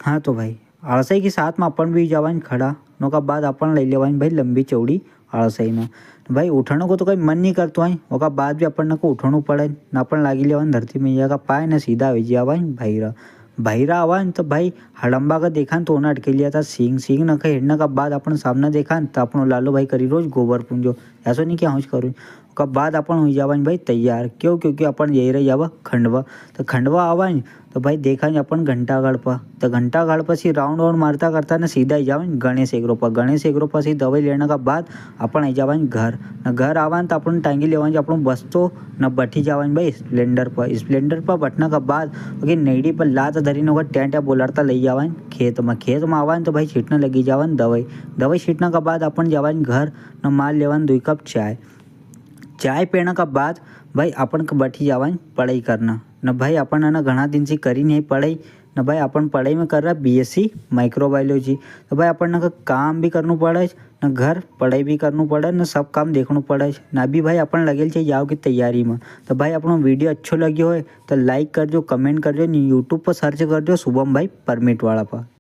हाँ तो भाई आळसाई के साथ में अपन भी जावान खड़ा नोका बाद अपन ले लेवान भाई लंबी चौड़ी आळसाई में भाई उठने को तो कोई मन नहीं करतो है ओका बाद भी अपन को उठणू पड़े न अपन लागी लेवान धरती मैया का पाय न सीधा हो जावान भैरा भैरा आवान तो भाई हड़म्बा का देखान तो ना अटके लिया था सींग सींग न हिड़ने का बाद अपन सामने देखान तो अपन लालो भाई करी रोज गोबर पुंजो ऐसा नहीं क्या हूँ करूँ का बाद अपन हो जावान भाई तैयार क्यों क्योंकि अपन यही रह जावा खंडवा तो खंडवा आवान तो भाई देखा अपन घंटागढ़ पर तो घंटागढ़ पर सी राउंड वाउंड मारता करता न सीधा ही जावन गणेश एग्रो पर गणेश एग्रो पर सी दवाई लेने का बाद अपन आई जावन घर न घर आवान तो अपन टांगी लेवान अपन बसतो न बैठी जावन भाई स्प्लेंडर पर बैठने का बाद ओके नैडी पर लात धरी न टेंट बोलरता ले जावन खेत में आवान तो भाई छीटने लगी जावन दवाई दवाई छीटने का बाद अपन जावन घर न माल लेवन 2 कप चाय चाय पीने का बाद भाई अपन बैठी जावन पढ़ाई करना न भाई अपन है ना घना दिन से करी नहीं पढ़ाई न भाई अपन पढ़ाई में कर रहा बीएससी माइक्रोबायोलॉजी तो भाई अपन न काम भी करना पड़े न घर पढ़ाई भी करना पड़े न सब काम देखना पड़े न अभी भाई अपन लगेल चाहिए जाओ की तैयारी में तो भाई अपना वीडियो अच्छो लगे हो तो लाइक कर दो कमेंट कर दो यूट्यूब पर सर्च कर दो शुभम भाई परमिट वाला पर।